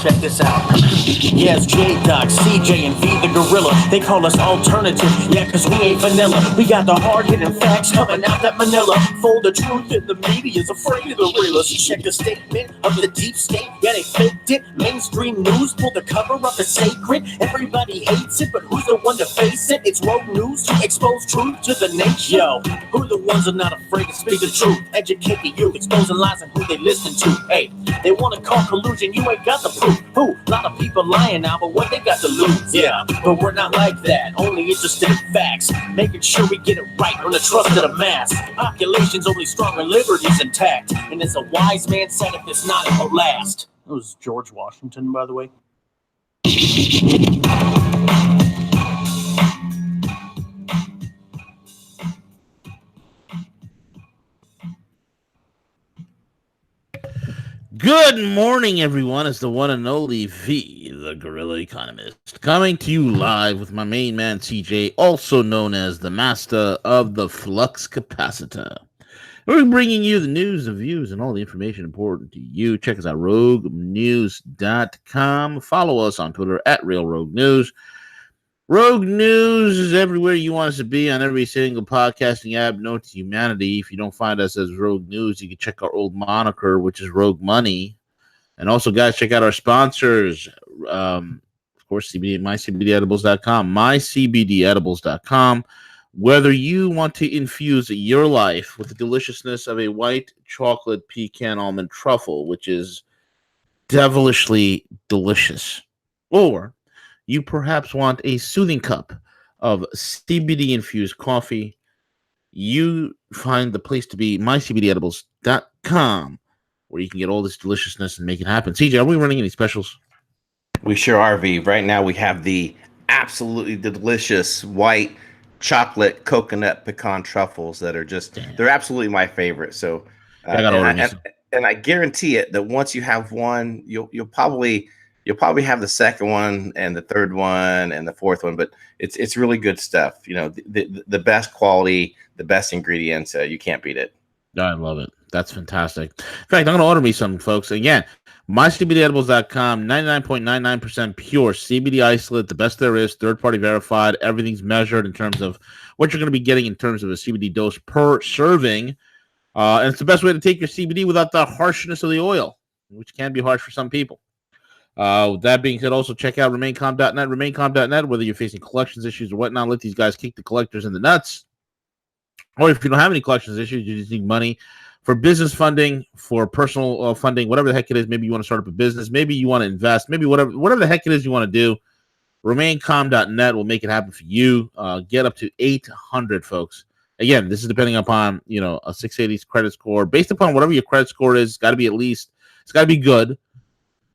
Check this out. Yeah, it's J-Doc, CJ, and V the Gorilla. They call us alternative, yeah, cause we ain't vanilla. We got the hard-hitting facts coming out that Manila. Fold the truth in the media's afraid of the realest. Check the statement of the deep state, yeah, they faked it. Mainstream news pulled the cover up as sacred. Everybody hates it, but who's the one to face it? It's rogue news to expose truth to the nation. Yo, who the ones are not afraid to speak the truth? Educate the youth, exposing lies and who they listen to. Hey, they wanna call collusion, you ain't got the proof. Who? A lot of people lying now, but what they got to lose? Yeah, but we're not like that. Only interested in facts, making sure we get it right on the trust of the mass. Population's only strong when liberty's intact. And as a wise man said, if it's not, it will last. That was George Washington, by the way. Good morning, everyone. It's the one and only V, the Guerrilla Economist, coming to you live with my main man, CJ, also known as the master of the flux capacitor. We're bringing you the news, the views, and all the information important to you. Check us out, roguenews.com. Follow us on Twitter at RealRogueNews. Rogue News is everywhere you want us to be on every single podcasting app known to humanity. If you don't find us as Rogue News, you can check our old moniker, which is Rogue Money. And also, guys, check out our sponsors. Of course, mycbdedibles.com, mycbdedibles.com. Whether you want to infuse your life with the deliciousness of a white chocolate pecan almond truffle, which is devilishly delicious, or you perhaps want a soothing cup of CBD-infused coffee, you find the place to be, mycbdedibles.com, where you can get all this deliciousness and make it happen. CJ, are we running any specials? We sure are, V. Right now we have the absolutely delicious white chocolate coconut pecan truffles that are just, they're absolutely my favorite. So, and I guarantee it that once you have one, you'll probably have the second one and the third one and the fourth one, but it's really good stuff. You know, the best quality, the best ingredients. You can't beat it. I love it. That's fantastic. In fact, I'm going to order me some, folks. Again, mycbdedibles.com, 99.99% pure CBD isolate, the best there is, third-party verified. Everything's measured in terms of what you're going to be getting in terms of a CBD dose per serving. And it's the best way to take your CBD without the harshness of the oil, which can be harsh for some people. With that being said, also check out remaincom.net, remaincom.net, whether you're facing collections issues or whatnot. Let these guys kick the collectors in the nuts. Or if you don't have any collections issues, you just need money for business funding, for personal funding, whatever the heck it is. Maybe you want to start up a business. Maybe you want to invest. Maybe whatever the heck it is you want to do. Remaincom.net will make it happen for you. Get up to 800, folks. Again, this is depending upon, a 680 credit score. Based upon whatever your credit score is, it's got to be good.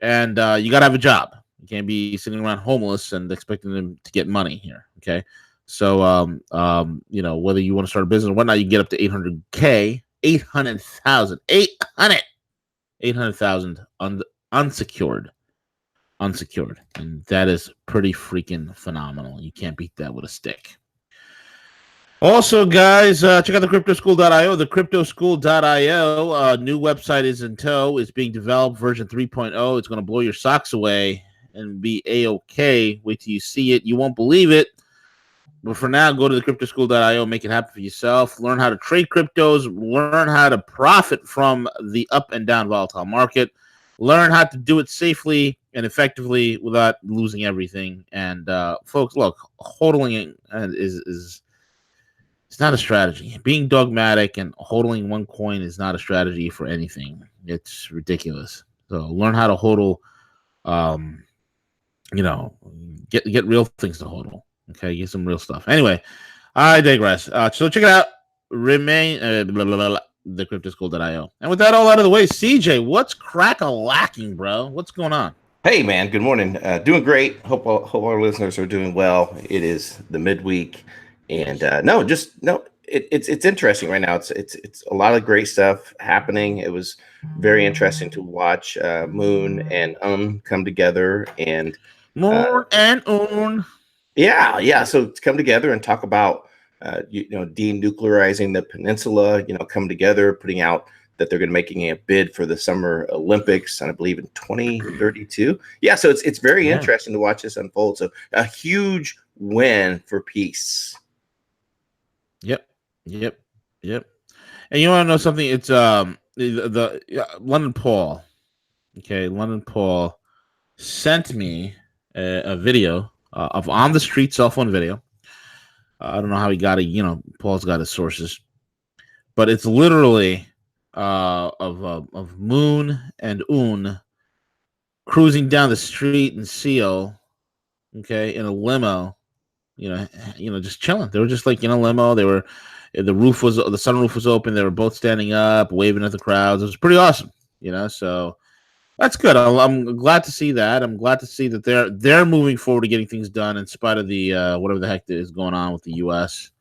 And you got to have a job. You can't be sitting around homeless and expecting them to get money here, okay? So, whether you want to start a business or whatnot, you can get up to 800K, 800,000 unsecured. And that is pretty freaking phenomenal. You can't beat that with a stick. Also, guys, check out the cryptoschool.io. The cryptoschool.io new website is in tow. It's being developed, version 3.0. It's going to blow your socks away and be A-OK. Wait till you see it. You won't believe it. But for now, go to the cryptoschool.io. Make it happen for yourself. Learn how to trade cryptos. Learn how to profit from the up and down volatile market. Learn how to do it safely and effectively without losing everything. And, folks, look, hodling is it's not a strategy. Being dogmatic and hodling one coin is not a strategy for anything. It's ridiculous. So learn how to hodl. Get real things to hodl. Okay, get some real stuff. Anyway, I digress. So check it out. Thecryptoschool.io. And with that all out of the way, CJ, what's crack-a-lacking, bro? What's going on? Hey, man. Good morning. Doing great. Hope our listeners are doing well. It is the midweek. And it's interesting right now. It's a lot of great stuff happening. It was very interesting to watch Moon and come together and Moon and Un. Yeah. So to come together and talk about denuclearizing the peninsula. Come together, putting out that they're going to making a bid for the Summer Olympics, and I believe in 2032. Yeah, so it's very interesting to watch this unfold. So a huge win for peace. Yep. And you want to know something? It's the London Paul. Okay, London Paul sent me a video of on the street cell phone video. I don't know how he got it. Paul's got his sources, but it's literally of Moon and Un cruising down the street in Seoul, okay, in a limo, just chilling. They were just like in a limo. The sunroof was open. They were both standing up, waving at the crowds. It was pretty awesome, so that's good. I'm glad to see that. I'm glad to see that they're moving forward to getting things done in spite of the whatever the heck is going on with the U.S.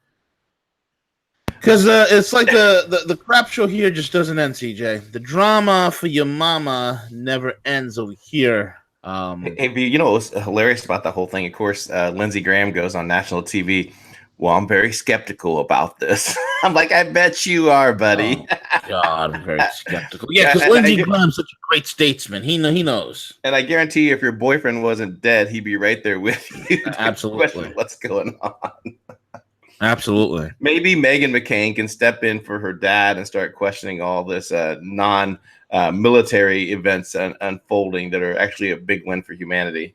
Because it's like the crap show here just doesn't end, CJ. The drama for your mama never ends over here. Hey, V, what was hilarious about the whole thing? Of course, Lindsey Graham goes on national TV. Well, I'm very skeptical about this. I'm like, I bet you are, buddy. Oh, God, I'm very skeptical. Yeah, because Lindsey Graham's such a great statesman. He knows. And I guarantee you, if your boyfriend wasn't dead, he'd be right there with you. Absolutely. What's going on? Absolutely. Maybe Meghan McCain can step in for her dad and start questioning all this non-military events unfolding that are actually a big win for humanity.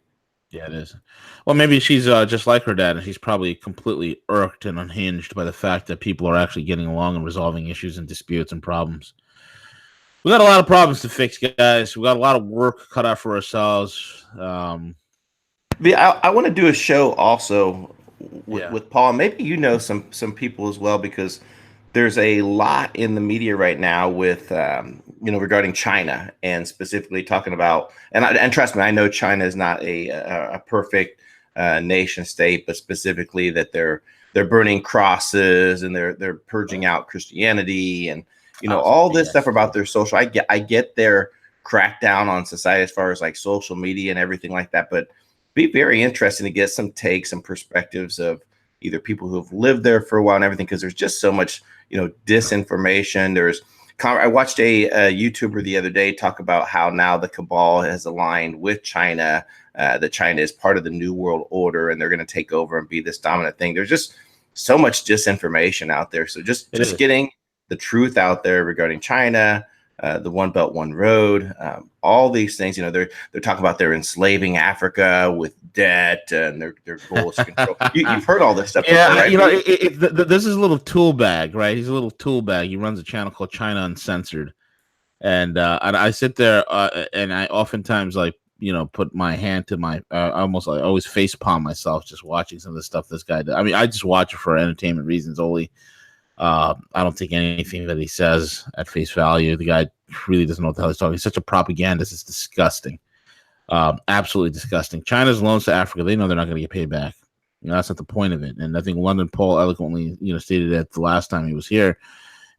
Yeah, it is. Well, maybe she's just like her dad, and she's probably completely irked and unhinged by the fact that people are actually getting along and resolving issues and disputes and problems. We got a lot of problems to fix, guys. We got a lot of work cut out for ourselves. I want to do a show also with Paul. Maybe some people as well, because there's a lot in the media right now with regarding China, and specifically talking about, and trust me, I know China is not a perfect nation state, but specifically that they're burning crosses and they're purging out Christianity and all this stuff about their social. I get their crackdown on society as far as like social media and everything like that, but be very interesting to get some takes and perspectives of either people who have lived there for a while and everything, because there's just so much disinformation. I watched a YouTuber the other day talk about how now the cabal has aligned with China, that China is part of the New World Order and they're going to take over and be this dominant thing. There's just so much disinformation out there. So just getting the truth out there regarding China, the One Belt, One Road, all these things. They're talking about they're enslaving Africa with debt and their goal is to control. You've heard all this stuff. Yeah, before, right? This is a little tool bag, right? He's a little tool bag. He runs a channel called China Uncensored, and I sit there and I oftentimes put my hand to my I always face palm myself just watching some of the stuff this guy does. I mean, I just watch it for entertainment reasons only. I don't take anything that he says at face value. The guy really doesn't know what the hell he's talking. He's such a propagandist. It's disgusting. Absolutely disgusting. China's loans to Africa, they know they're not going to get paid back. That's not the point of it. And I think London Paul eloquently, stated that the last time he was here.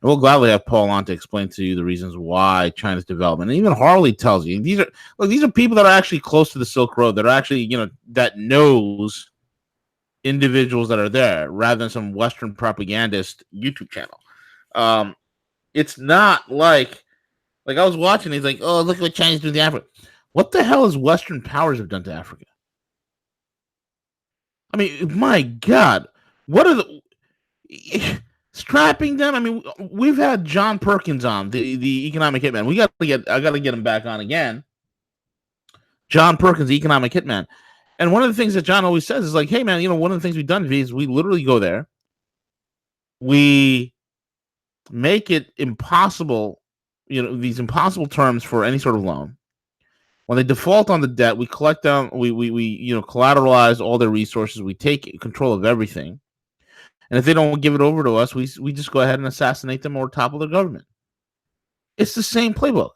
And we'll gladly have Paul on to explain to you the reasons why China's development. And even Harley tells you these are people that are actually close to the Silk Road, that are actually, that knows individuals that are there, rather than some Western propagandist YouTube channel. It's not like I was watching. He's like, oh, look at what China's doing to Africa. What the hell has Western powers have done to Africa? I mean, my God, what are the strapping them? I mean, we've had John Perkins on, the economic hitman. I got to get him back on again. John Perkins, the economic hitman. And one of the things that John always says is like, hey, man, one of the things we've done is we literally go there. We make it impossible, these impossible terms for any sort of loan. When they default on the debt, we collect down, we collateralize all their resources. We take control of everything. And if they don't give it over to us, we just go ahead and assassinate them or topple their government. It's the same playbook.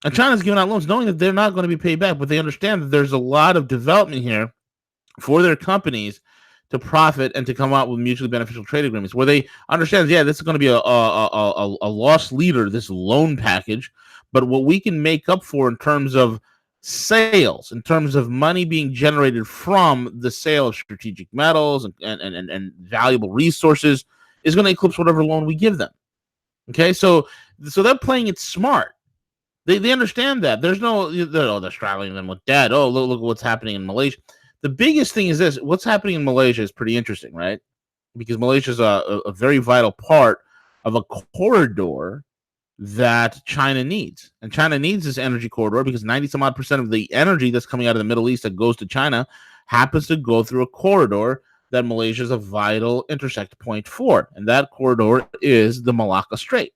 And China's giving out loans knowing that they're not going to be paid back, but they understand that there's a lot of development here for their companies to profit and to come out with mutually beneficial trade agreements where they understand, this is going to be a lost leader, this loan package, but what we can make up for in terms of sales, in terms of money being generated from the sale of strategic metals and valuable resources, is going to eclipse whatever loan we give them. Okay, so So they're playing it smart. They understand that. There's no, they're straddling them with debt. Oh, look what's happening in Malaysia. The biggest thing is this. What's happening in Malaysia is pretty interesting, right? Because Malaysia is a very vital part of a corridor that China needs. And China needs this energy corridor because 90-some odd % of the energy that's coming out of the Middle East that goes to China happens to go through a corridor that Malaysia is a vital intersect point for. And that corridor is the Malacca Strait.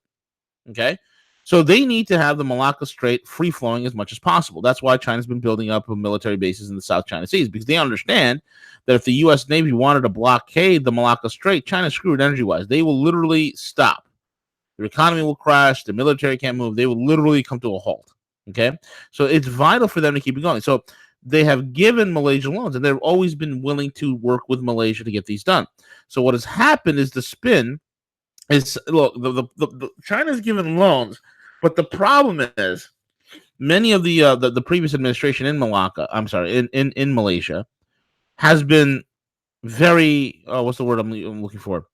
Okay? So they need to have the Malacca Strait free-flowing as much as possible. That's why China's been building up military bases in the South China Seas, because they understand that if the U.S. Navy wanted to blockade the Malacca Strait, China's screwed energy-wise. They will literally stop. Their economy will crash. The military can't move. They will literally come to a halt. Okay? So it's vital for them to keep it going. So they have given Malaysia loans, and they've always been willing to work with Malaysia to get these done. So what has happened is the spin is, look, the China's given loans, but the problem is many of the previous administration in in Malaysia has been very what's the word I'm looking for?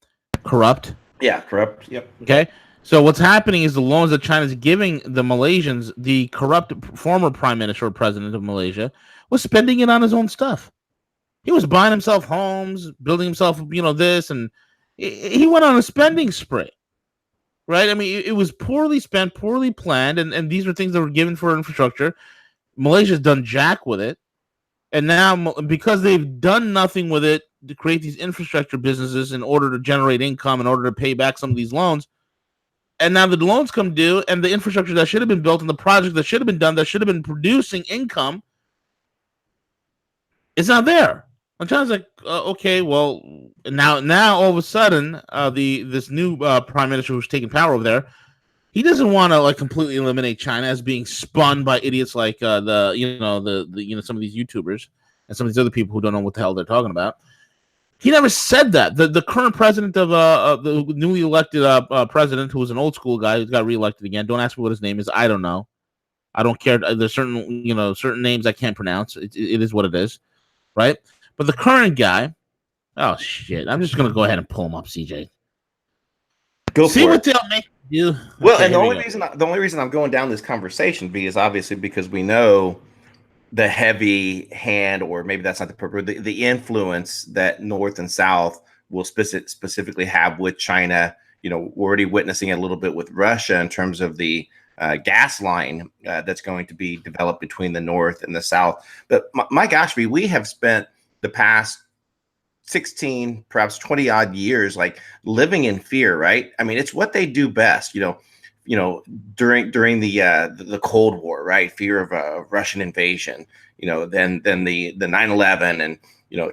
Corrupt. Yeah, corrupt. Yep. Okay. So what's happening is the loans that China's giving the Malaysians, the corrupt former prime minister or president of Malaysia, was spending it on his own stuff. He was buying himself homes, building himself, this, and he went on a spending spree. Right? I mean, it was poorly spent, poorly planned, and these are things that were given for infrastructure. Malaysia's done jack with it. And now, because they've done nothing with it to create these infrastructure businesses in order to generate income, in order to pay back some of these loans, and now the loans come due, and the infrastructure that should have been built and the project that should have been done, that should have been producing income, it's not there. And China's like, okay, well, now all of a sudden, this new prime minister who's taking power over there, he doesn't want to completely eliminate China as being spun by idiots like some of these YouTubers and some of these other people who don't know what the hell they're talking about. He never said that. The current president of the newly elected president, who was an old school guy who's got reelected again. Don't ask me what his name is. I don't know. I don't care. There's certain names I can't pronounce. It is what it is, right? But the current guy, oh shit! I'm just gonna go ahead and pull him up, CJ. Go see what they'll make you. Well, okay, and the only reason I'm going down this conversation is obviously because we know the heavy hand, or maybe that's not the purpose, the influence that North and South will specifically have with China. We're already witnessing it a little bit with Russia in terms of the gas line that's going to be developed between the North and the South. But my gosh, we have spent the past 16, perhaps 20 odd years, living in fear, right? I mean, it's what they do best, during the Cold War, right? Fear of a Russian invasion, then the 9/11, and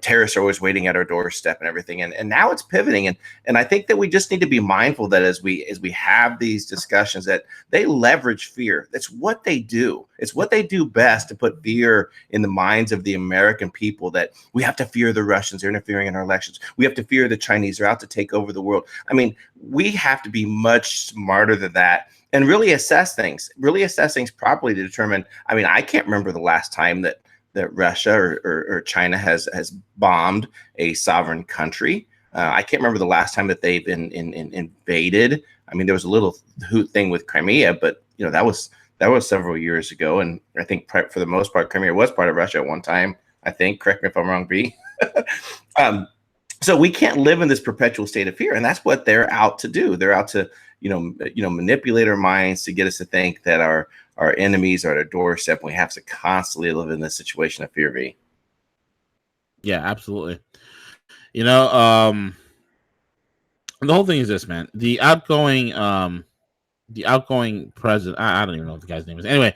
terrorists are always waiting at our doorstep and everything. And now it's pivoting. And I think that we just need to be mindful that as we have these discussions, that they leverage fear. That's what they do. It's what they do best, to put fear in the minds of the American people, that we have to fear the Russians. They're interfering in our elections. We have to fear the Chinese. They're out to take over the world. I mean, we have to be much smarter than that and really assess things properly to determine. I mean, I can't remember the last time that Russia or China has bombed a sovereign country. I can't remember the last time that they've been invaded. I mean, there was a little hoot thing with Crimea, but that was several years ago. And I think for the most part, Crimea was part of Russia at one time. I think. Correct me if I'm wrong, B. So we can't live in this perpetual state of fear, and that's what they're out to do. They're out to manipulate our minds to get us to think that our enemies are at our doorstep. We have to constantly live in this situation of fear. V. Yeah, absolutely. The whole thing is this, man. The outgoing president, I don't even know what the guy's name is. Anyway,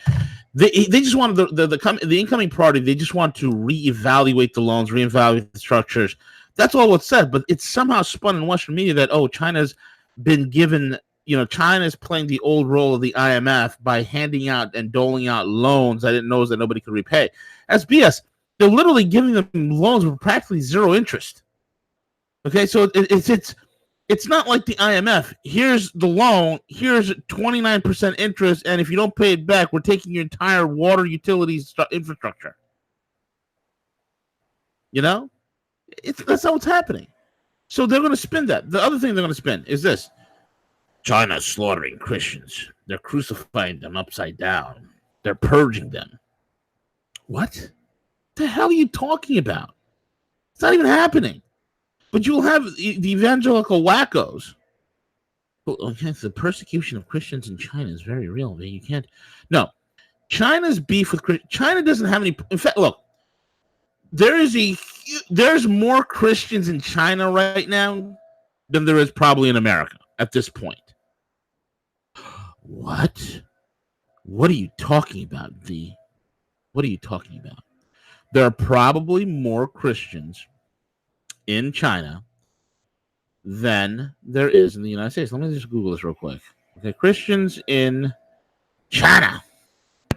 they just want the incoming party. They just want to reevaluate the loans, reevaluate the structures. That's all what's said. But it's somehow spun in Western media that China's been given. China's playing the old role of the IMF by handing out and doling out loans that it knows that nobody could repay. That's BS. They're literally giving them loans with practically zero interest. Okay, so it's not like the IMF. Here's the loan. Here's 29% interest, and if you don't pay it back, we're taking your entire water utilities infrastructure. That's how it's happening. So they're going to spin that. The other thing they're going to spin is this. China's slaughtering Christians. They're crucifying them upside down. They're purging them. What the hell are you talking about? It's not even happening. But you'll have the evangelical wackos. The persecution of Christians in China is very real. Man. You can't. No, China's beef with China doesn't have any. In fact, look, there's more Christians in China right now than there is probably in America at this point. What? What are you talking about, V? What are you talking about? There are probably more Christians in China than there is in the United States. Let me just Google this real quick. Okay, Christians in China.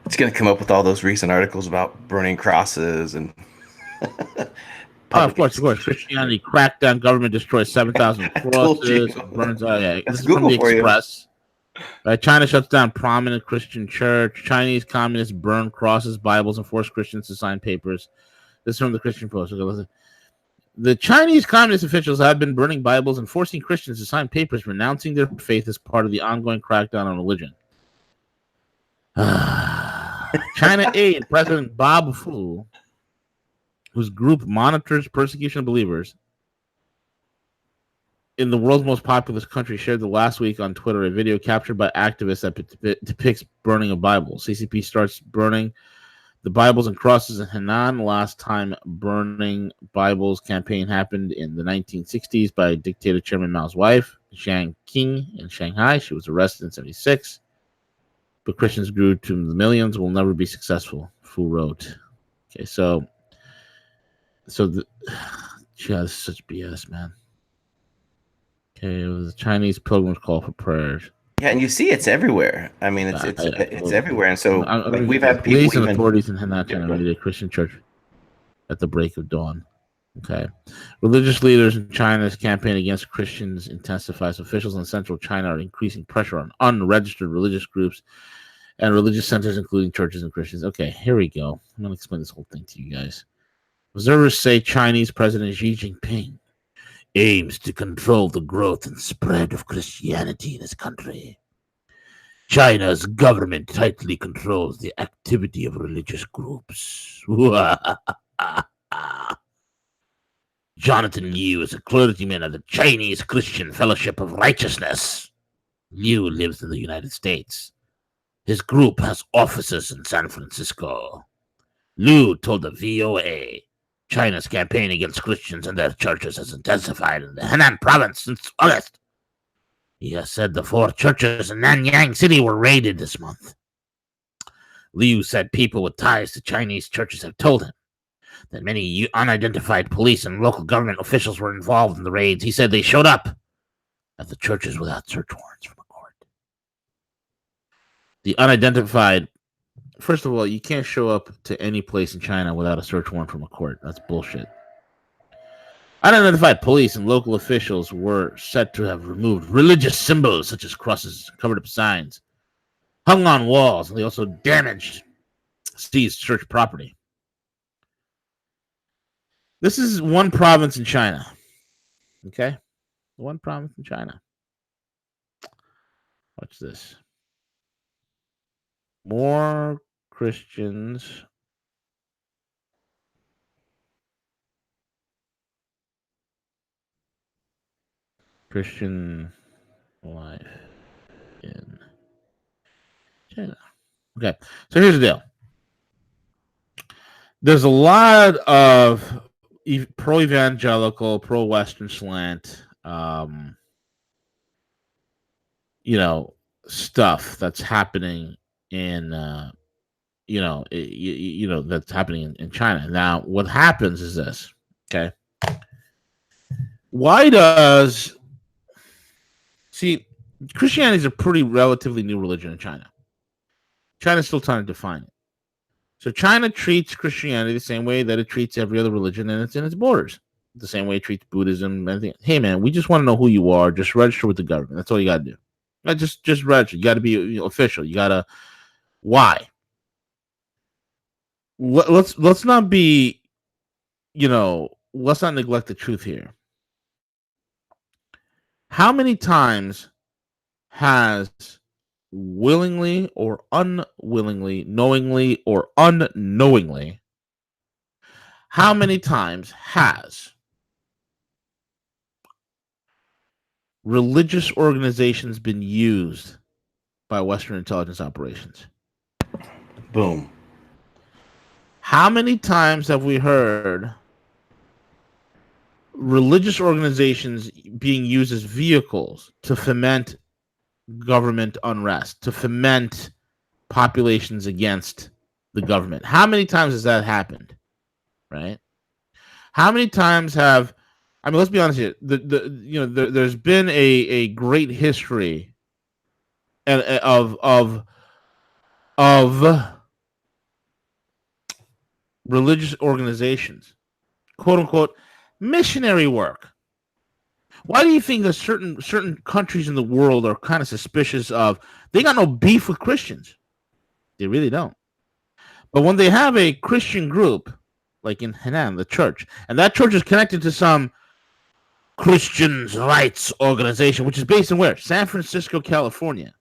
It's going to come up with all those recent articles about burning crosses and. Of course. Christianity crackdown. Government destroys 7,000 crosses. Burns. Yeah. This is from the Express. Right, China shuts down prominent Christian church. Chinese communists burn crosses, Bibles, and force Christians to sign papers. This is from the Christian Post. Okay, listen. The Chinese communist officials have been burning Bibles and forcing Christians to sign papers renouncing their faith as part of the ongoing crackdown on religion. China Aid President Bob Fu, whose group monitors persecution of believers in the world's most populous country, shared the last week on Twitter a video captured by activists that depicts burning of Bibles. CCP starts burning the Bibles and crosses in Henan. The last time burning Bibles campaign happened in the 1960s by dictator Chairman Mao's wife, Jiang Qing, in Shanghai. She was arrested in 1976. But Christians grew to the millions, will never be successful, Fu wrote. Okay, so this is such BS, man. Okay, it was the Chinese pilgrims call for prayers. Yeah, and you see it's everywhere. I mean, it's everywhere, and so we've had people. Police and authorities in Henan, China, raided a Christian church at the break of dawn. Okay, religious leaders in China's campaign against Christians intensifies. Officials in central China are increasing pressure on unregistered religious groups and religious centers, including churches and Christians. Okay, here we go. I'm going to explain this whole thing to you guys. Observers say Chinese President Xi Jinping aims to control the growth and spread of Christianity in his country. China's government tightly controls the activity of religious groups. Jonathan Liu is a clergyman of the Chinese Christian Fellowship of Righteousness. Liu lives in the United States. His group has offices in San Francisco. Liu told the VOA China's campaign against Christians and their churches has intensified in the Henan province since August. He has said the 4 churches in Nanyang City were raided this month. Liu said people with ties to Chinese churches have told him that many unidentified police and local government officials were involved in the raids. He said they showed up at the churches without search warrants from a court. The unidentified... First of all, you can't show up to any place in China without a search warrant from a court. That's bullshit. Unidentified police and local officials were said to have removed religious symbols such as crosses, covered up signs, hung on walls, and they also damaged seized church property. This is one province in China. Okay? One province in China. Watch this. More Christians Christian life in China. Okay, so here's the deal. There's a lot of pro-evangelical, pro-Western slant, stuff that's happening in that's happening in China. Now, what happens is this, okay? Christianity is a pretty relatively new religion in China. China's still trying to define it. So China treats Christianity the same way that it treats every other religion, and it's in its borders. The same way it treats Buddhism. And hey, man, we just want to know who you are. Just register with the government. That's all you got to do. Just register. You got to be official. You got to... Why? Let's not be, let's not neglect the truth here. How many times has willingly or unwillingly, knowingly or unknowingly, how many times has religious organizations been used by Western intelligence operations? Boom. How many times have we heard religious organizations being used as vehicles to foment government unrest, to foment populations against the government? How many times has that happened? Right? How many times have, I mean, let's be honest here. There's been a great history of religious organizations, quote unquote, missionary work. Why do you think that certain countries in the world are kind of suspicious of? They got no beef with Christians. They really don't. But when they have a Christian group, like in Henan, the church, and that church is connected to some Christian rights organization, which is based in where? San Francisco, California.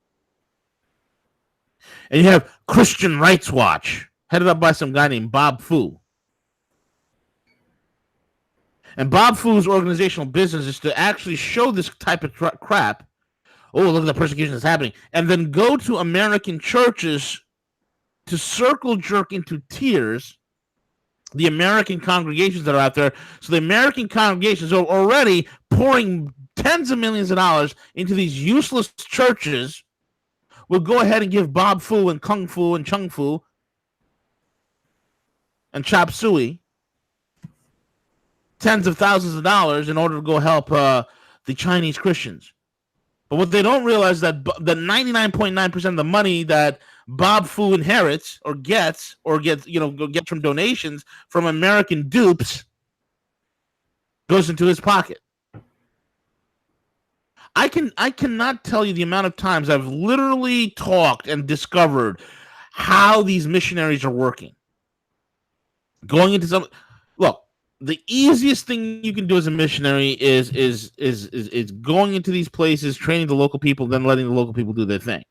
And you have Christian Rights Watch, headed up by some guy named Bob Fu. And Bob Fu's organizational business is to actually show this type of crap. Oh, look at the persecution that's happening. And then go to American churches to circle jerk into tears the American congregations that are out there. So the American congregations are already pouring tens of millions of dollars into these useless churches. Will go ahead and give Bob Fu and Kung Fu and Chung Fu and Chop Suey tens of thousands of dollars in order to go help the Chinese Christians. But what they don't realize is that the 99.9% of the money that Bob Fu inherits or gets from donations from American dupes goes into his pocket. I cannot tell you the amount of times I've literally talked and discovered how these missionaries are working. Going into some look, the easiest thing you can do as a missionary is going into these places, training the local people, then letting the local people do their thing.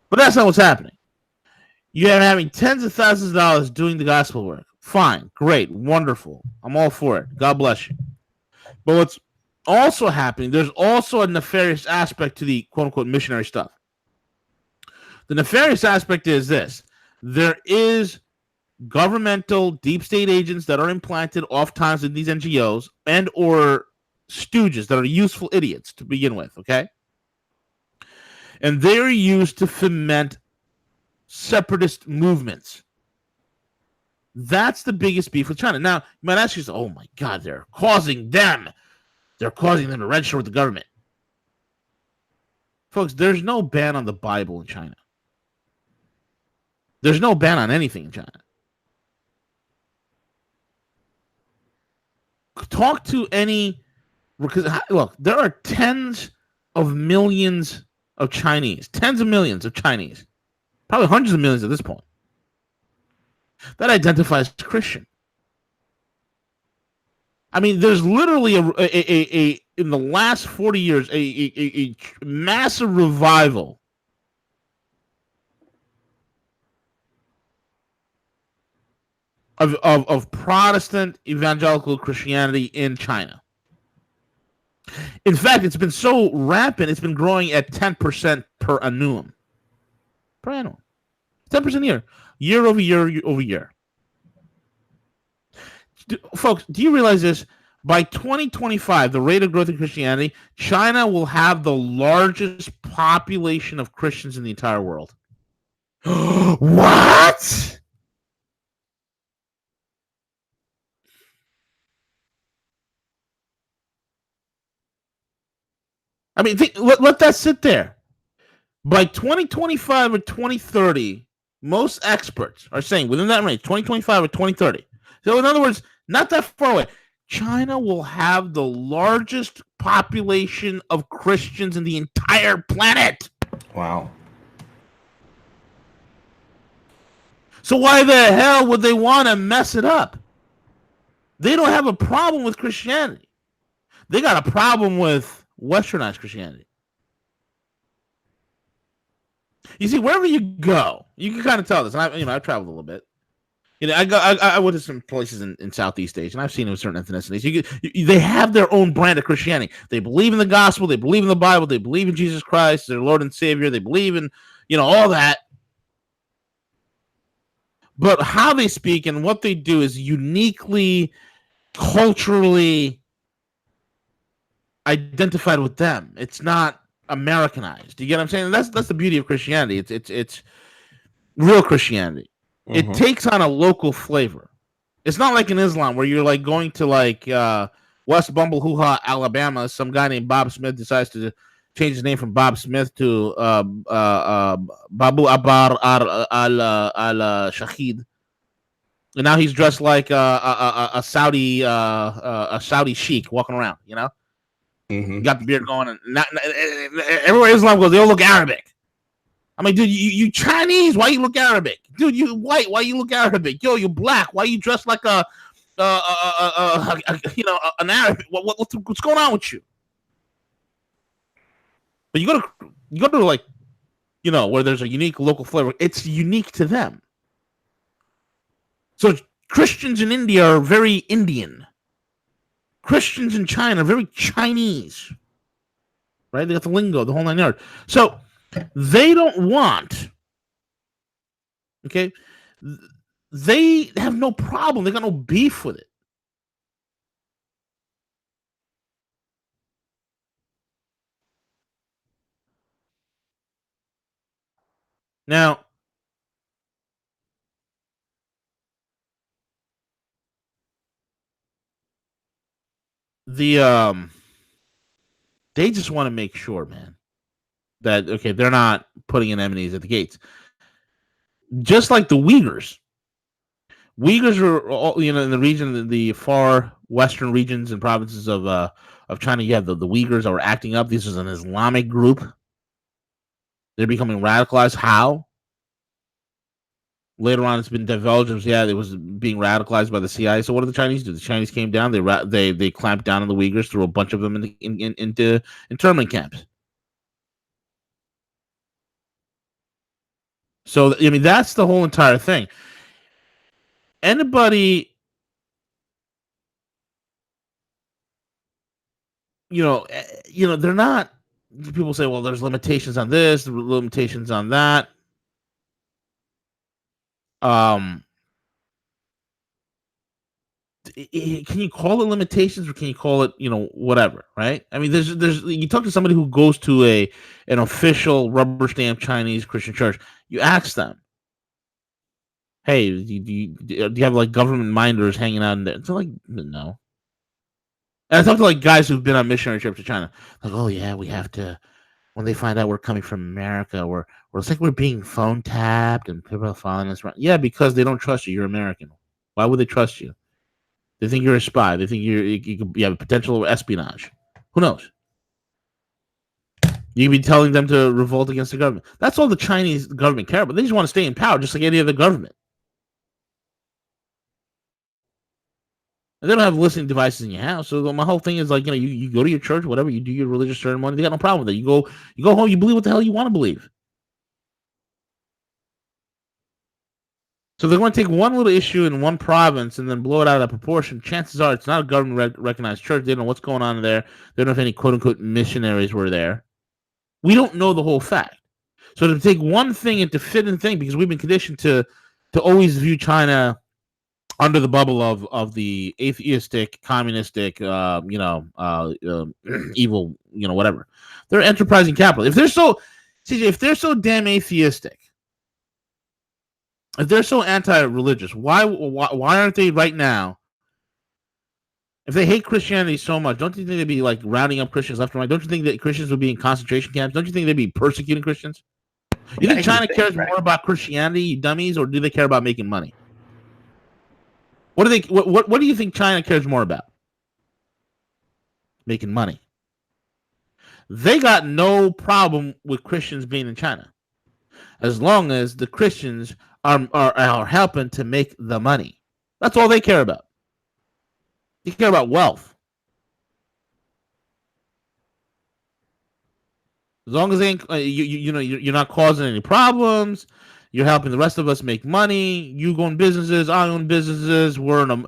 But that's not what's happening. You're having tens of thousands of dollars doing the gospel work. Fine, great, wonderful. I'm all for it. God bless you. But what's also happening, there's also a nefarious aspect to the quote-unquote missionary stuff. The nefarious aspect is this. There is governmental deep state agents that are implanted oftentimes in these NGOs and or stooges that are useful idiots to begin with, okay? And they're used to foment separatist movements. That's the biggest beef with China. Now, you might ask yourself, oh my God, they're causing them to register with the government. Folks, there's no ban on the Bible in China. There's no ban on anything in China. Talk to any, because look, there are tens of millions of Chinese, tens of millions of Chinese, probably hundreds of millions at this point, that identify as Christian. I mean, there's literally a in the last 40 years a massive revival of Protestant evangelical Christianity in China. In fact, it's been so rampant, it's been growing at 10% per annum. 10% year over year. Folks, do you realize this? By 2025, the rate of growth in Christianity, China will have the largest population of Christians in the entire world. What? I mean, let that sit there. By 2025 or 2030, most experts are saying within that range, 2025 or 2030. So in other words, not that far away, China will have the largest population of Christians in the entire planet. Wow. So why the hell would they want to mess it up? They don't have a problem with Christianity. They got a problem with Westernized Christianity. You see, wherever you go, you can kind of tell this. And I've traveled a little bit. I went to some places in Southeast Asia, and I've seen it with certain ethnicities. They have their own brand of Christianity. They believe in the gospel. They believe in the Bible. They believe in Jesus Christ, their Lord and Savior. They believe in, all that. But how they speak and what they do is uniquely, culturally identified with them. It's not Americanized. You get what I'm saying? That's the beauty of Christianity. It's real Christianity. Mm-hmm. It takes on a local flavor. It's not like in Islam where you're like going to like West Bumblehoha, Alabama. Some guy named Bob Smith decides to change his name from Bob Smith to Babu Abar al Shahid, and now he's dressed like a Saudi sheik walking around. Mm-hmm. Got the beard going, and everywhere Islam goes, they all look Arabic. I'm like, dude, you Chinese? Why you look Arabic? Dude, you white? Why you look Arabic? Yo, you black? Why you dressed like an Arabic? What's going on with you? But you go to like, where there's a unique local flavor. It's unique to them. So Christians in India are very Indian. Christians in China are very Chinese. Right? They got the lingo, the whole 9 yards. So they don't want, okay? They have no problem. They got no beef with it. Now, they just want to make sure, man, that okay, they're not putting in enemies at the gates. Just like the Uyghurs. Uyghurs are all, in the region, the far western regions and provinces of China. You have the Uyghurs that were acting up. This is an Islamic group. They're becoming radicalized. How? Later on, it's been divulged. It was being radicalized by the CIA. So what did the Chinese do? The Chinese came down. They clamped down on the Uyghurs, threw a bunch of them into internment camps. So that's the whole entire thing. Anybody, they're not. People say, well, there's limitations on this, limitations on that. Can you call it limitations, or can you call it, whatever, right? I mean, there's you talk to somebody who goes to an official rubber stamp Chinese Christian church, you ask them, hey, do you have like government minders hanging out in there? It's like, no. And I talk to like guys who've been on missionary trips to China, like, oh yeah, we have to. When they find out we're coming from America, it's like we're being phone tapped and people are following us around. Yeah, because they don't trust you. You're American. Why would they trust you? They think you're a spy. They think you have a potential espionage. Who knows? You can be telling them to revolt against the government. That's all the Chinese government care about. They just want to stay in power, just like any other government. And they don't have listening devices in your house. So my whole thing is like, you go to your church, whatever, you do your religious ceremony. They got no problem with that. You go home, you believe what the hell you want to believe. So they're going to take one little issue in one province and then blow it out of proportion. Chances are it's not a government recognized church. They don't know what's going on there. They don't know if any quote unquote missionaries were there. We don't know the whole fact. So to take one thing and to fit in thing, because we've been conditioned to always view China under the bubble of the atheistic, communistic, evil, whatever. They're enterprising capital. If they're so damn atheistic, if they're so anti-religious, why aren't they right now? If they hate Christianity so much, don't you think they'd be like rounding up Christians left and right? Don't you think that Christians would be in concentration camps? Don't you think they'd be persecuting Christians? You think China cares more about Christianity, you dummies, or do they care about making money? What do you think China cares more about? Making money. They got no problem with Christians being in China, as long as the Christians are helping to make the money. That's all they care about. They care about wealth. As long as they ain't, you're not causing any problems. You're helping the rest of us make money. You own businesses. I own businesses. We're in a.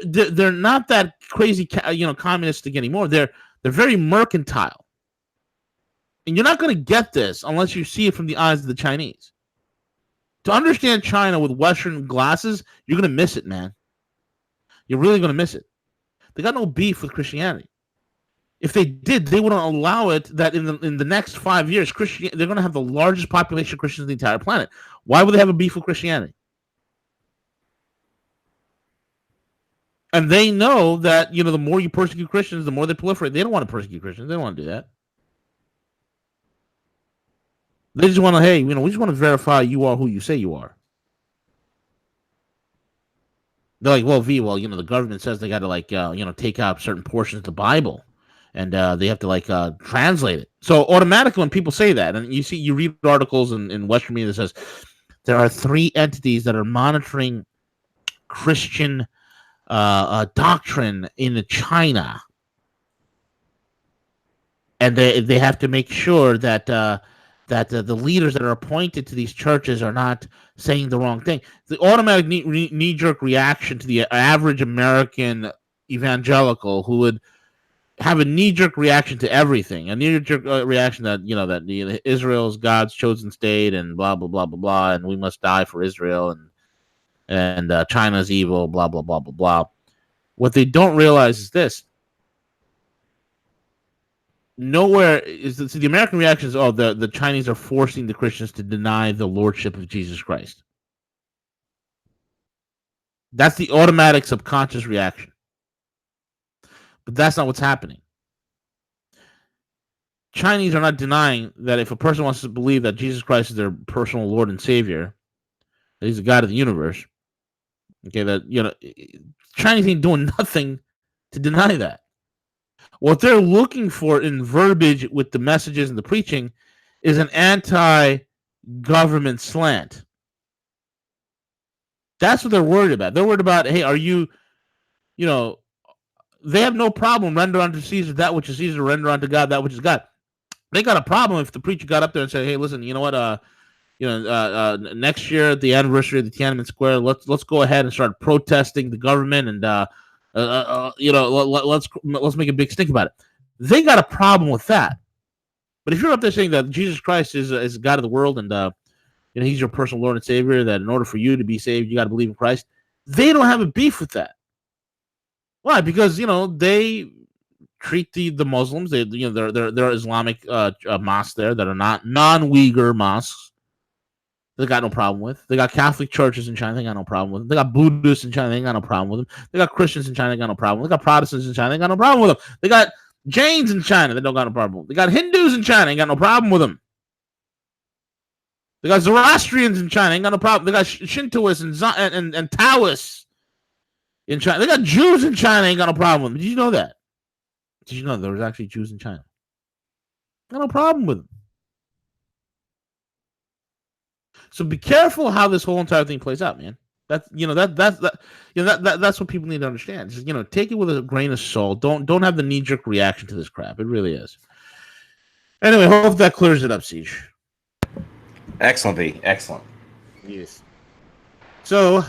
They're not that crazy, communistic anymore. They're very mercantile, and you're not going to get this unless you see it from the eyes of the Chinese. To understand China with Western glasses, you're going to miss it, man. You're really going to miss it. They got no beef with Christianity. If they did, they wouldn't allow it that in the next 5 years, they're going to have the largest population of Christians on the entire planet. Why would they have a beef with Christianity? And they know that, the more you persecute Christians, the more they proliferate. They don't want to persecute Christians. They don't want to do that. They just want to, we just want to verify you are who you say you are. They're like, the government says they got to take out certain portions of the Bible, and they have to translate it. So automatically, when people say that, and you read articles in Western media that says there are 3 entities that are monitoring Christian doctrine in China, and they have to make sure that the leaders that are appointed to these churches are not saying the wrong thing. The automatic knee-jerk reaction to the average American evangelical who would have a knee-jerk reaction to everything, a knee-jerk reaction that Israel is God's chosen state and blah blah blah blah blah, and we must die for Israel, and China's evil, blah blah blah blah blah. What they don't realize is this: nowhere is the American reaction is, the Chinese are forcing the Christians to deny the lordship of Jesus Christ. That's the automatic subconscious reaction. But that's not what's happening. Chinese are not denying that if a person wants to believe that Jesus Christ is their personal Lord and Savior, that he's the God of the universe, okay, that, Chinese ain't doing nothing to deny that. What they're looking for in verbiage with the messages and the preaching is an anti-government slant. That's what they're worried about. They're worried about, hey, are you, they have no problem render unto Caesar that which is Caesar, render unto God that which is God. They got a problem if the preacher got up there and said, hey, listen, you know what, next year at the anniversary of the Tiananmen Square, let's go ahead and start protesting the government, and let's make a big stink about it. They got a problem with that. But if you're up there saying that Jesus Christ is God of the world, and he's your personal Lord and Savior, that in order for you to be saved, you got to believe in Christ, they don't have a beef with that. Why? Because they treat the Muslims, they're Islamic mosques there that are not non-Uyghur mosques. They got no problem with. They got Catholic churches in China. They got no problem with them. They got Buddhists in China. They got no problem with them. They got Christians in China. They got no problem with them. They got Protestants in China. They got no problem with them. They got Jains in China. They don't got no problem with them. They got Hindus in China. They got no problem with them. They got Zoroastrians in China. They got no problem. They got Shintoists and Taoists in China. They got Jews in China. They ain't got no problem with them. Did you know that? Did you know there was actually Jews in China? Got no problem with them. So be careful how this whole entire thing plays out, man. That's what people need to understand. Just, take it with a grain of salt. Don't have the knee-jerk reaction to this crap. It really is. Anyway, hope that clears it up, Siege. Excellent, V. Excellent. Yes. So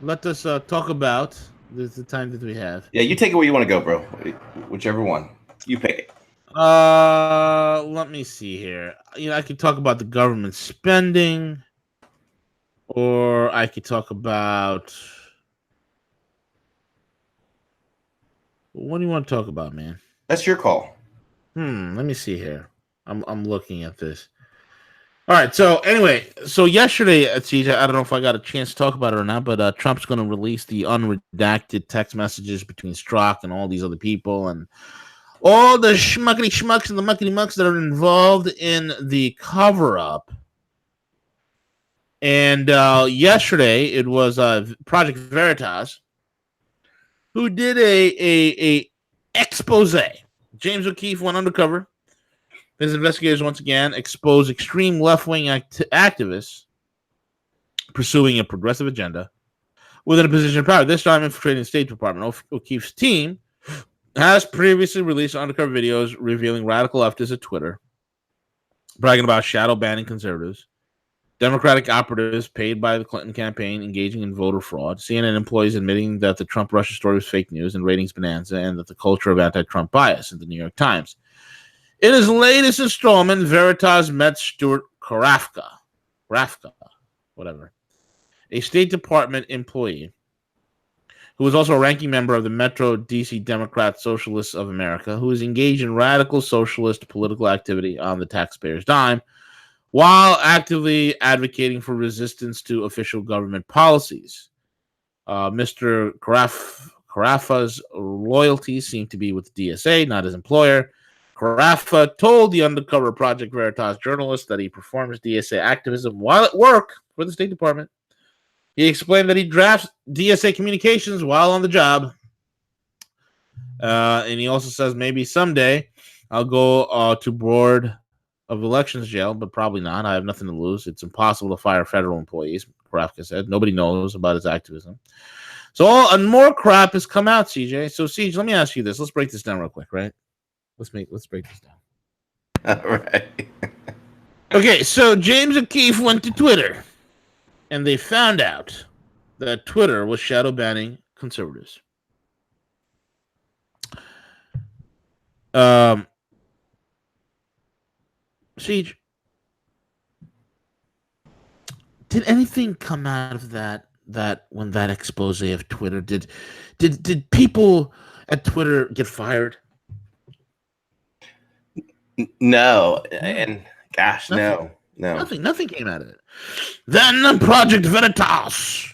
let us talk about the time that we have. Yeah, you take it where you want to go, bro. Whichever one. You pick it. Let me see here. I could talk about the government spending, or I could talk about. What do you want to talk about, man? That's your call. Let me see here. I'm looking at this. All right. So anyway, yesterday, CJ, I don't know if I got a chance to talk about it or not, but Trump's going to release the unredacted text messages between Strzok and all these other people, and all the schmuckety schmucks and the muckety mucks that are involved in the cover-up. And yesterday, it was Project Veritas who did a expose. James O'Keefe went undercover. His investigators once again exposed extreme left-wing activists pursuing a progressive agenda within a position of power, this time infiltrating the State Department. O'Keefe's team has previously released undercover videos revealing radical leftists at Twitter bragging about shadow banning conservatives. Democratic operatives paid by the Clinton campaign engaging in voter fraud. CNN employees admitting that the Trump-Russia story was fake news and ratings bonanza, and that the culture of anti-Trump bias in the New York Times. In his latest installment, Veritas met Stuart Karafka, whatever, a State Department employee who was also a ranking member of the Metro DC Democrat Socialists of America, who is engaged in radical socialist political activity on the taxpayer's dime, while actively advocating for resistance to official government policies. Mr. Carafa's loyalties seem to be with the DSA, not his employer. Carafa told the undercover Project Veritas journalist that he performs DSA activism while at work for the State Department. He explained that he drafts DSA communications while on the job. And he also says maybe someday I'll go to board of elections jail, but probably not. I have nothing to lose. It's impossible to fire federal employees, Karafka said. Nobody knows about his activism. So and more crap has come out, CJ. So CJ, let me ask you this. Let's break this down real quick, right? Let's break this down. All right. Okay, so James O'Keefe went to Twitter, and they found out that Twitter was shadow banning conservatives. Siege, did anything come out of that when that expose of Twitter? Did people at Twitter get fired? No, and gosh, nothing. no. Nothing came out of it. Then Project Veritas,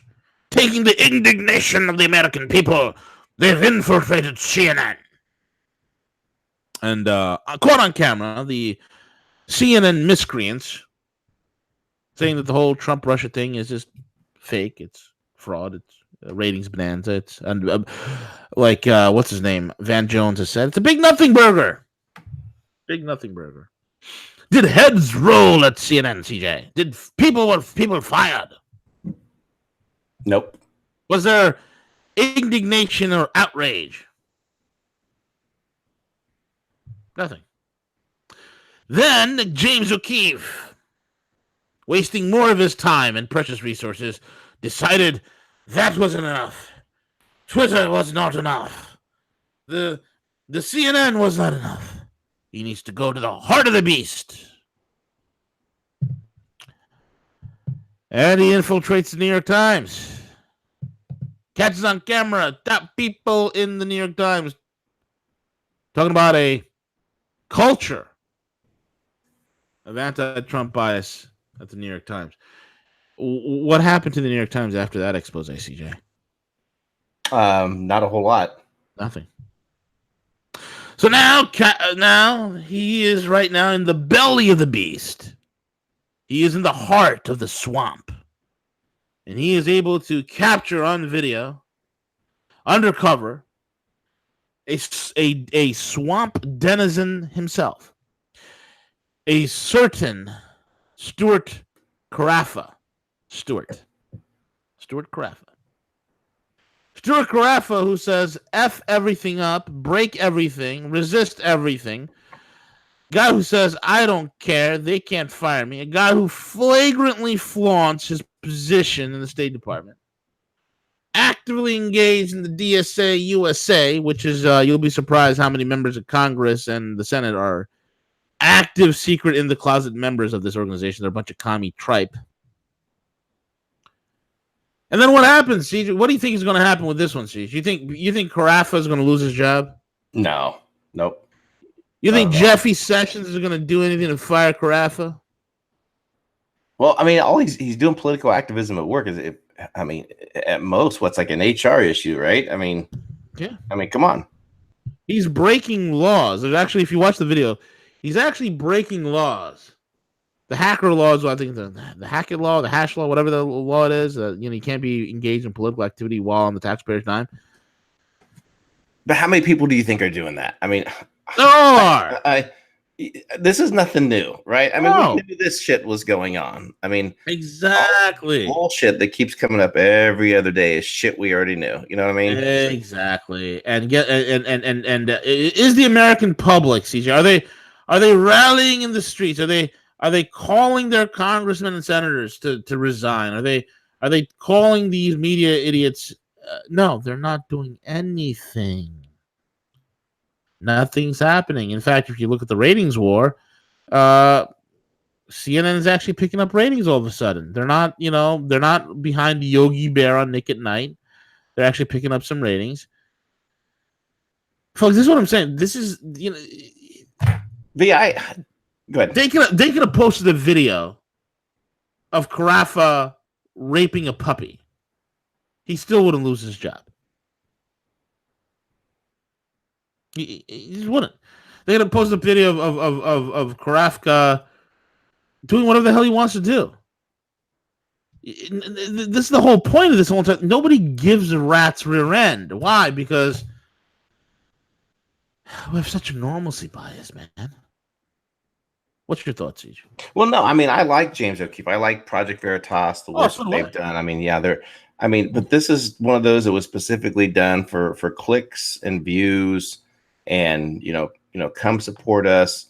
taking the indignation of the American people, they've infiltrated CNN. And caught on camera, the CNN miscreants saying that the whole Trump-Russia thing is just fake. It's fraud. It's ratings bonanza. It's what's his name? Van Jones has said it's a big nothing burger. Big nothing burger. Did heads roll at CNN, CJ? Did people fired? Nope. Was there indignation or outrage? Nothing. Then James O'Keefe, wasting more of his time and precious resources, decided that wasn't enough. Twitter was not enough. The CNN was not enough. He needs to go to the heart of the beast. And he infiltrates the New York Times. Catches on camera top people in the New York Times talking about a culture of anti-Trump bias at the New York Times. What happened to the New York Times after that expose, CJ? Not a whole lot. Nothing. So now he is right now in the belly of the beast. He is in the heart of the swamp. And he is able to capture on video, undercover, a swamp denizen himself. A certain Stuart Karafka. Stuart Karafka. Stuart Karafka, who says F everything up, break everything, resist everything. Guy who says, I don't care, they can't fire me. A guy who flagrantly flaunts his position in the State Department. Actively engaged in the DSA USA, which is, you'll be surprised how many members of Congress and the Senate are active, secret, in the closet members of this organization. They're a bunch of commie tripe. And then what happens, CJ? What do you think is going to happen with this one, CJ? You think Karafka is going to lose his job? No. Nope. You think Jeffy Sessions is going to do anything to fire Karafka? Well, I mean, all he's doing political activism at work is, at most, what's like an HR issue, right? I mean, yeah. I mean, come on. He's breaking laws. Actually, if you watch the video, he's actually breaking laws. The hacker laws, I think the hacker law, the hash law, whatever the law it is, you can't be engaged in political activity while on the taxpayer's dime. But how many people do you think are doing that? I mean, there are. This is nothing new, right? I mean, we knew this shit was going on. I mean, exactly. Bullshit that keeps coming up every other day is shit we already knew. You know what I mean? Exactly. And is the American public, CJ? Are they rallying in the streets? Are they Are they calling their congressmen and senators to resign? Are they calling these media idiots? No, they're not doing anything. Nothing's happening. In fact, if you look at the ratings war, CNN is actually picking up ratings all of a sudden. They're not, they're not behind Yogi Bear on Nick at Night. They're actually picking up some ratings. Folks, this is what I'm saying. This is, go ahead. They could have posted a video of Carafa raping a puppy. He still wouldn't lose his job. He just wouldn't. They're gonna post a video of Karafka doing whatever the hell he wants to do. This is the whole point of this whole time. Nobody gives a rat's rear end. Why? Because we have such a normalcy bias, man. What's your thoughts, Siege? Well, no, I mean, I like James O'Keefe. I like Project Veritas, the work that they've done. I mean, yeah, but this is one of those that was specifically done for clicks and views, and come support us.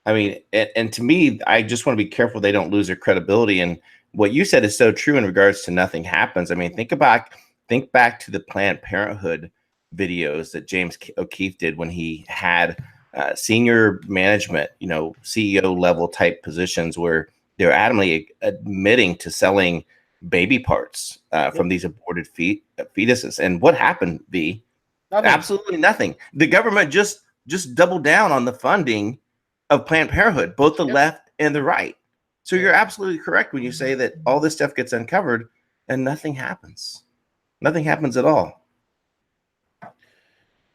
I mean, and to me, I just want to be careful they don't lose their credibility. And what you said is so true in regards to nothing happens. I mean, think back to the Planned Parenthood videos that James O'Keefe did when he had senior management, CEO level type positions where they're adamantly admitting to selling baby parts from these aborted fetuses. And what happened, V? Nothing. Absolutely nothing. The government just doubled down on the funding of Planned Parenthood, both the left and the right. So you're absolutely correct when you say that all this stuff gets uncovered and nothing happens. Nothing happens at all.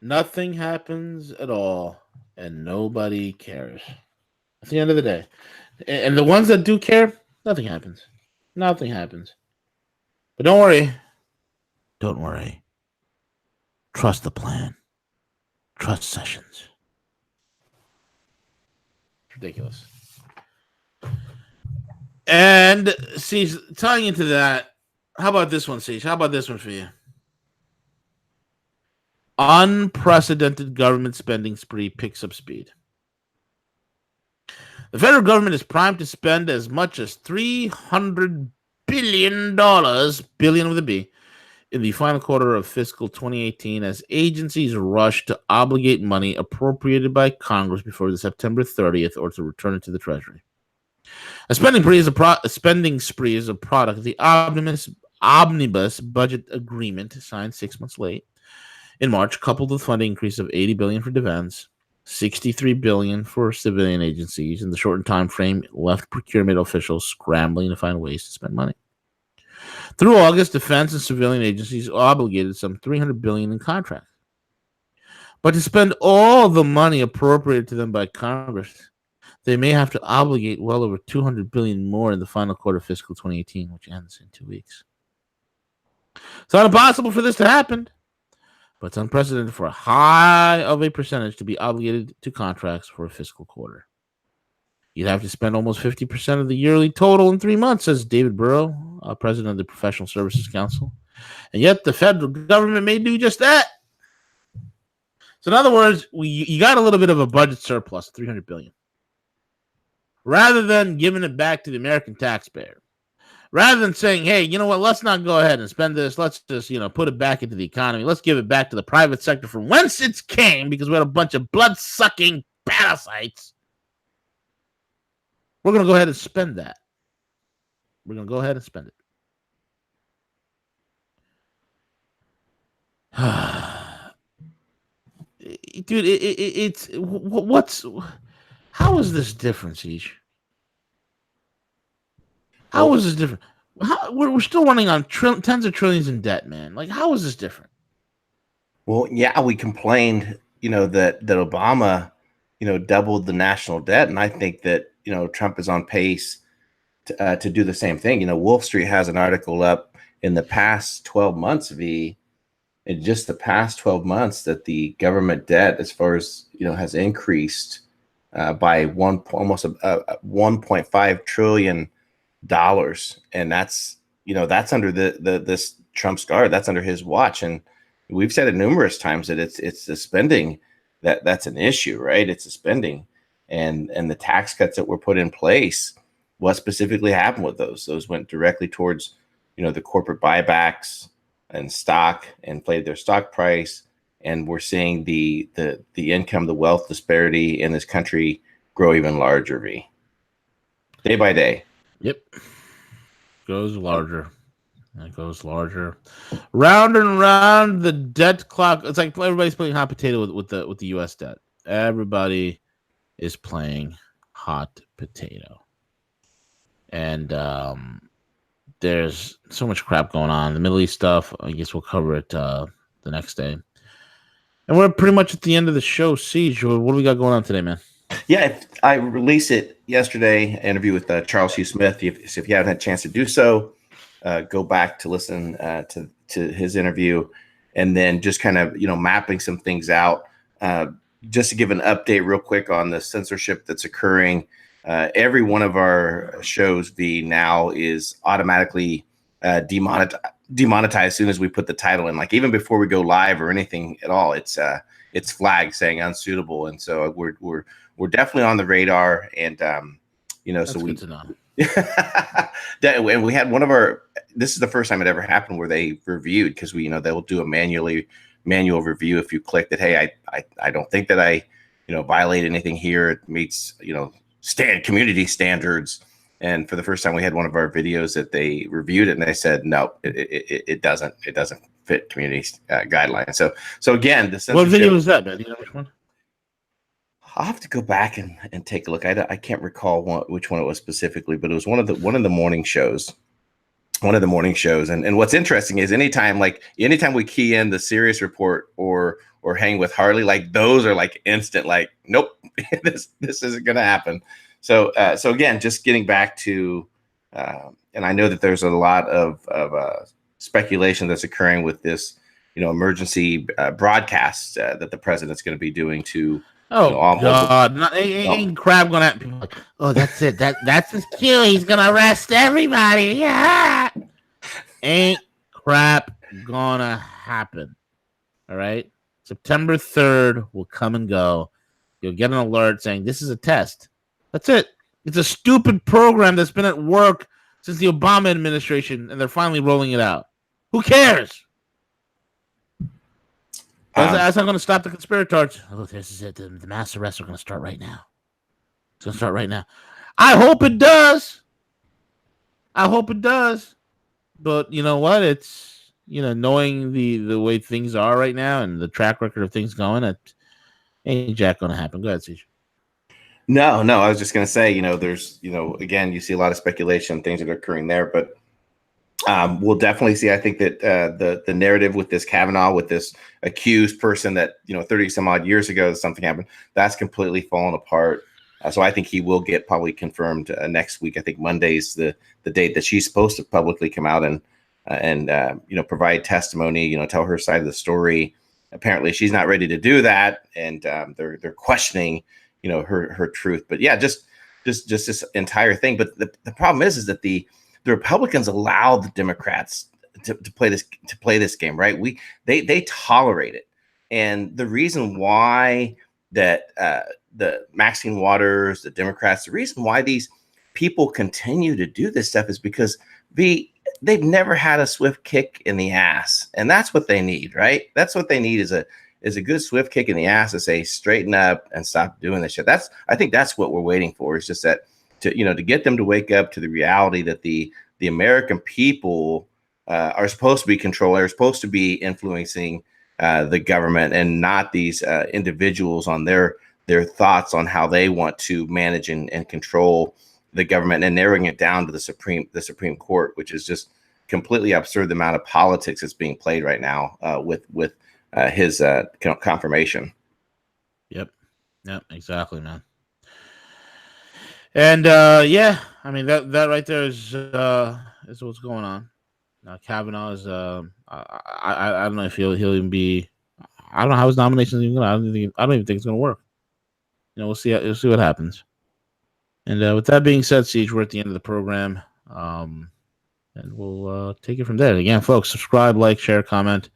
Nothing happens at all, and nobody cares. At the end of the day. And the ones that do care, nothing happens. Nothing happens. But don't worry. Don't worry. Trust the plan. Trust Sessions. Ridiculous. And see, tying into that, how about this one, Siege? How about this one for you? Unprecedented government spending spree picks up speed. The federal government is primed to spend as much as $300 billion, billion with a B, in the final quarter of fiscal 2018 as agencies rush to obligate money appropriated by Congress before the September 30th or to return it to the Treasury. A spending spree is a product of the omnibus budget agreement signed 6 months late in March, coupled with funding increase of $80 billion for defense, $63 billion for civilian agencies, and the shortened time frame left procurement officials scrambling to find ways to spend money. Through August, defense and civilian agencies obligated some $300 billion in contracts. But to spend all the money appropriated to them by Congress, they may have to obligate well over $200 billion more in the final quarter of fiscal 2018, which ends in 2 weeks. It's not impossible for this to happen, but it's unprecedented for a high of a percentage to be obligated to contracts for a fiscal quarter. You'd have to spend almost 50% of the yearly total in 3 months, says David Burrow, president of the Professional Services Council. And yet the federal government may do just that. So in other words, you got a little bit of a budget surplus, $300 billion. Rather than giving it back to the American taxpayer, rather than saying, hey, you know what, let's not go ahead and spend this. Let's just, put it back into the economy. Let's give it back to the private sector from whence it came, because we had a bunch of blood-sucking parasites. We're going to go ahead and spend that. We're going to go ahead and spend it. Dude, it's how is this different, Siege? How is this different? We're still running on tens of trillions in debt, man. Like, how is this different? Well, yeah, we complained, that Obama, doubled the national debt, and I think that Trump is on pace to do the same thing. Wolf Street has an article up in the past 12 months, in just the past 12 months, that the government debt, as far as has increased by almost $1.5 trillion, and that's under this Trump's guard. That's under his watch, and we've said it numerous times that it's the spending that's an issue, right? It's the spending and the tax cuts that were put in place what specifically happened with those. Those went directly towards, the corporate buybacks and stock, and played their stock price. And we're seeing the income, the wealth disparity in this country grow even larger, day by day. Yep. Goes larger. It goes larger. Round and round the debt clock. It's like everybody's playing hot potato with the U.S. debt. Everybody is playing hot potato. And there's so much crap going on. The Middle East stuff, I guess we'll cover it the next day. And we're pretty much at the end of the show. Siege, what do we got going on today, man? Yeah, I released it yesterday, an interview with Charles Hugh Smith. If you haven't had a chance to do so, go back to listen to his interview, and then just kind of, mapping some things out. Just to give an update real quick on the censorship that's occurring. Every one of our shows now is automatically demonetized as soon as we put the title in. Like, even before we go live or anything at all, it's flagged saying unsuitable. And so we're definitely on the radar. And That's so good to know. And we had this is the first time it ever happened where they reviewed, because they'll do a manual review if you click that. Hey, I don't think that I violate anything here. It meets community standards. And for the first time, we had one of our videos that they reviewed it, and they said no, it doesn't fit community guidelines. So again, the censorship. What video was that, man? Do you know which one? I'll have to go back and take a look. I can't recall which one it was specifically, but it was one of the morning shows. One of the morning shows. And what's interesting is anytime we key in the Sirius report or Hang with Harley, like, those are like instant, like, nope, this isn't going to happen. So again, just getting back to, and I know that there's a lot of speculation that's occurring with this, emergency broadcast that the president's going to be doing to. God! Ain't crap gonna happen. People like, oh, that's it. That's his cue. He's gonna arrest everybody. Yeah. Ain't crap gonna happen. All right. September 3rd will come and go. You'll get an alert saying this is a test. That's it. It's a stupid program that's been at work since the Obama administration, and they're finally rolling it out. Who cares? That's not going to stop the conspirators. Oh, this is it. The mass arrests are going to start right now. It's going to start right now. I hope it does. But you know what? It's, knowing the way things are right now and the track record of things going, it ain't jack going to happen. Go ahead, Siege. No. I was just going to say, there's, again, you see a lot of speculation, things that are occurring there, but we'll definitely see. I think that the narrative with this Kavanaugh, with this accused person that 30 some odd years ago something happened, that's completely fallen apart. So I think he will get probably confirmed next week. I think Monday's the date that she's supposed to publicly come out and provide testimony. Tell her side of the story. Apparently, she's not ready to do that, and they're questioning her truth. But yeah, just this entire thing. But the problem is that the Republicans allow the Democrats to play this game, right? They tolerate it, and the reason why that the Maxine Waters, the Democrats, the reason why these people continue to do this stuff is because they've never had a swift kick in the ass, and that's what they need, right? That's what they need is a good swift kick in the ass to say straighten up and stop doing this shit. I think that's what we're waiting for. Is just that. To get them to wake up to the reality that the American people are supposed to be controlling, are supposed to be influencing the government, and not these individuals on their thoughts on how they want to manage and control the government, and narrowing it down to the Supreme Court, which is just completely absurd. The amount of politics that's being played right now with his confirmation. Yep, exactly, man. And yeah, I mean that right there is what's going on. Kavanaugh is I don't know if he'll even be. I don't know how his nomination is even going. I don't even think it's going to work. We'll see what happens. And with that being said, Siege, we're at the end of the program, and we'll take it from there. Again, folks, subscribe, like, share, comment,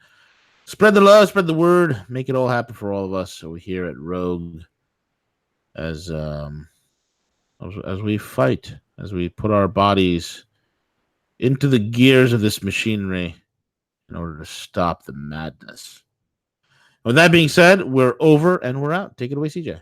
spread the love, spread the word, make it all happen for all of us. So we're here at Rogue as we fight as we put our bodies into the gears of this machinery in order to stop the madness. With that being said, we're over and we're out. Take it away, CJ.